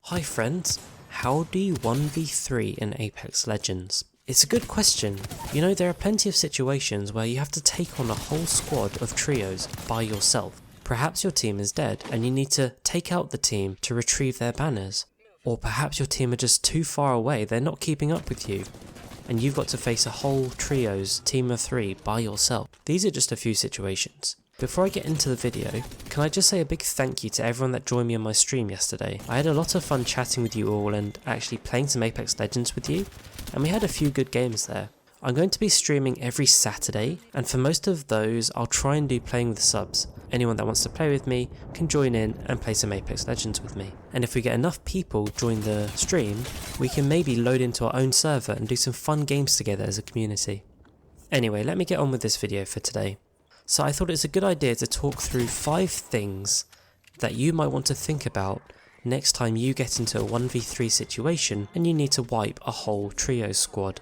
Hi friends, how do you 1v3 in Apex Legends? It's a good question. You know, there are plenty of situations where you have to take on a whole squad of trios by yourself. Perhaps your team is dead and you need to take out the team to retrieve their banners. Or perhaps your team are just too far away, they're not keeping up with you, and you've got to face a whole trio's team of 3 by yourself. These are just a few situations. Before I get into the video, can I just say a big thank you to everyone that joined me on my stream yesterday. I had a lot of fun chatting with you all and actually playing some Apex Legends with you, and we had a few good games there. I'm going to be streaming every Saturday, and for most of those I'll try and do playing with subs. Anyone that wants to play with me can join in and play some Apex Legends with me. And if we get enough people join the stream, we can maybe load into our own server and do some fun games together as a community. Anyway, let me get on with this video for today. So I thought it's a good idea to talk through 5 things that you might want to think about next time you get into a 1v3 situation and you need to wipe a whole trio squad.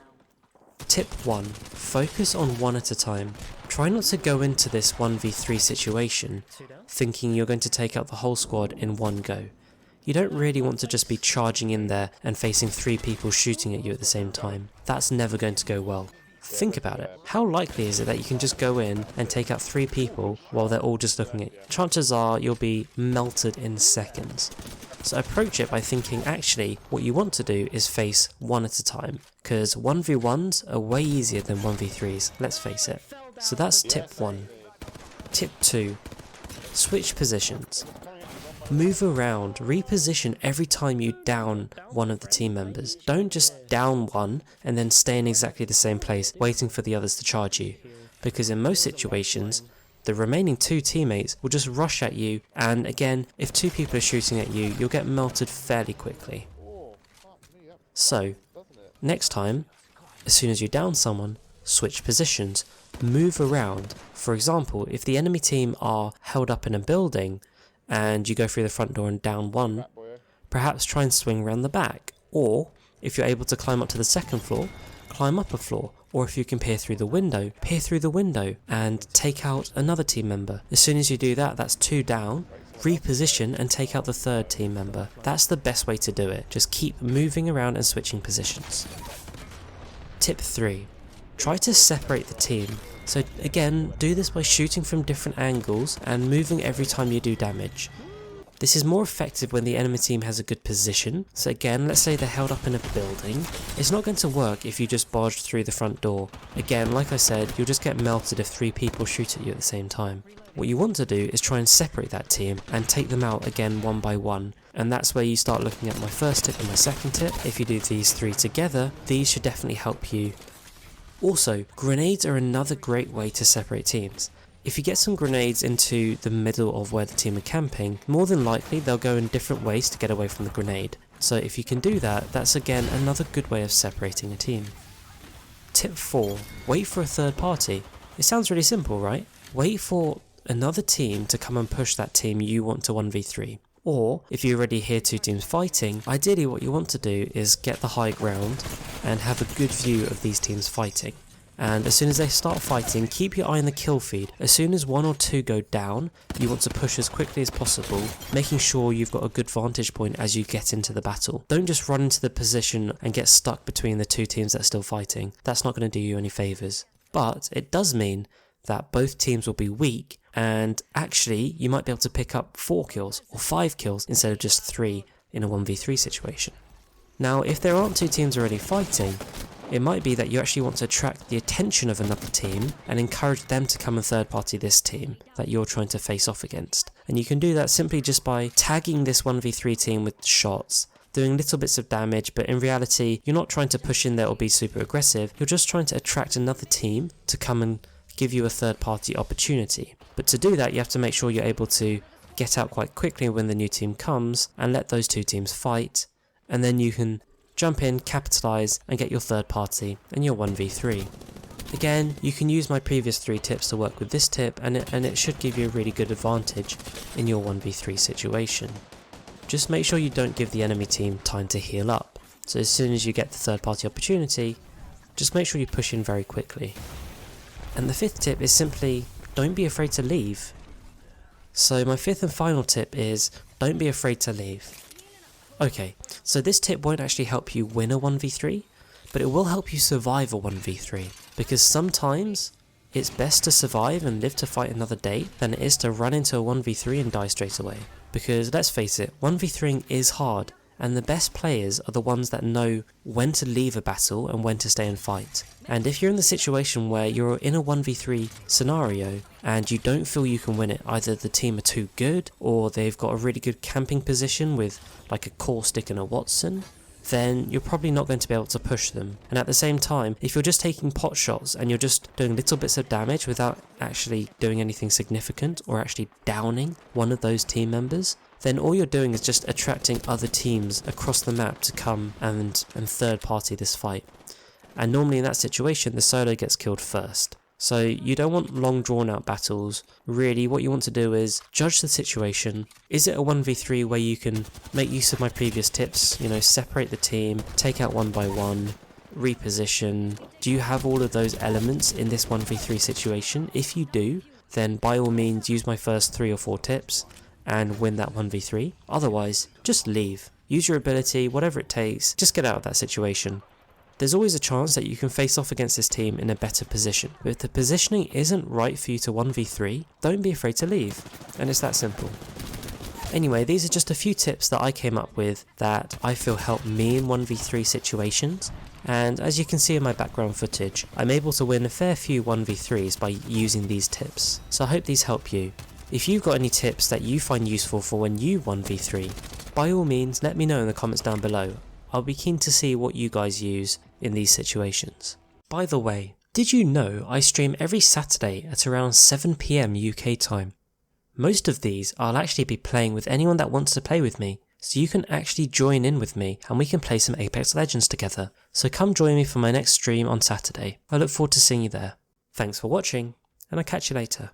Tip 1. Focus on one at a time. Try not to go into this 1v3 situation thinking you're going to take out the whole squad in one go. You don't really want to just be charging in there and facing 3 people shooting at you at the same time. That's never going to go well. Think about it. How likely is it that you can just go in and take out 3 people while they're all just looking at you? Chances are you'll be melted in seconds. So approach it by thinking actually what you want to do is face one at a time, because 1v1s are way easier than 1v3s, let's face it. So that's tip 1. Tip 2. Switch positions. Move around, reposition every time you down one of the team members. Don't just down one and then stay in exactly the same place waiting for the others to charge you, because in most situations the remaining 2 teammates will just rush at you, and again, if 2 people are shooting at you, you'll get melted fairly quickly. So, next time, as soon as you down someone, switch positions, move around. For example, if the enemy team are held up in a building, and you go through the front door and down one, perhaps try and swing around the back, or if you're able to climb up to the 2nd floor, climb up a floor, or if you can peer through the window and take out another team member. As soon as you do that, that's 2 down, reposition and take out the 3rd team member. That's the best way to do it, just keep moving around and switching positions. Tip 3. Try to separate the team. So again, do this by shooting from different angles and moving every time you do damage. This is more effective when the enemy team has a good position. So again, let's say they're held up in a building. It's not going to work if you just barge through the front door. Again, like I said, you'll just get melted if 3 people shoot at you at the same time. What you want to do is try and separate that team and take them out again one by one. And that's where you start looking at my first tip and my second tip. If you do these 3 together, these should definitely help you. Also, grenades are another great way to separate teams. If you get some grenades into the middle of where the team are camping, more than likely they'll go in different ways to get away from the grenade. So if you can do that, that's again another good way of separating a team. Tip 4. Wait for a third party. It sounds really simple, right? Wait for another team to come and push that team you want to 1v3. Or, if you already hear 2 teams fighting, ideally what you want to do is get the high ground and have a good view of these teams fighting. And as soon as they start fighting, keep your eye on the kill feed. As soon as 1 or 2 go down, you want to push as quickly as possible, making sure you've got a good vantage point as you get into the battle. Don't just run into the position and get stuck between the 2 teams that are still fighting. That's not going to do you any favours. But it does mean that both teams will be weak, and actually you might be able to pick up 4 kills or 5 kills instead of just 3 in a 1v3 situation. Now, if there aren't 2 teams already fighting, it might be that you actually want to attract the attention of another team and encourage them to come and third party this team that you're trying to face off against. And you can do that simply just by tagging this 1v3 team with shots, doing little bits of damage, but in reality you're not trying to push in there or be super aggressive, you're just trying to attract another team to come and give you a third party opportunity. But to do that you have to make sure you're able to get out quite quickly when the new team comes and let those 2 teams fight, and then you can jump in, capitalise and get your third party and your 1v3. Again, you can use my previous 3 tips to work with this tip, and it should give you a really good advantage in your 1v3 situation. Just make sure you don't give the enemy team time to heal up. So as soon as you get the third party opportunity, just make sure you push in very quickly. And the 5th tip is simply, don't be afraid to leave. So my 5th and final tip is, don't be afraid to leave. Okay, so this tip won't actually help you win a 1v3, but it will help you survive a 1v3, because sometimes it's best to survive and live to fight another day than it is to run into a 1v3 and die straight away. Because let's face it, 1v3ing is hard, and the best players are the ones that know when to leave a battle and when to stay and fight. And if you're in the situation where you're in a 1v3 scenario and you don't feel you can win it, either the team are too good or they've got a really good camping position with like a Caustic and a Wattson, then you're probably not going to be able to push them. And at the same time, if you're just taking pot shots and you're just doing little bits of damage without actually doing anything significant or actually downing one of those team members, then all you're doing is just attracting other teams across the map to come and third party this fight. And normally in that situation, the solo gets killed first. So you don't want long drawn out battles. Really what you want to do is judge the situation. Is it a 1v3 where you can make use of my previous tips, you know, separate the team, take out one by one, reposition? Do you have all of those elements in this 1v3 situation? If you do, then by all means use my first 3 or 4 tips and win that 1v3. Otherwise, just leave. Use your ability, whatever it takes, just get out of that situation. There's always a chance that you can face off against this team in a better position, but if the positioning isn't right for you to 1v3, don't be afraid to leave, and it's that simple. Anyway, these are just a few tips that I came up with that I feel help me in 1v3 situations, and as you can see in my background footage, I'm able to win a fair few 1v3s by using these tips, so I hope these help you. If you've got any tips that you find useful for when you 1v3, by all means let me know in the comments down below. I'll be keen to see what you guys use in these situations. By the way, did you know I stream every Saturday at around 7 PM UK time? Most of these I'll actually be playing with anyone that wants to play with me, so you can actually join in with me and we can play some Apex Legends together. So come join me for my next stream on Saturday. I look forward to seeing you there. Thanks for watching, and I'll catch you later.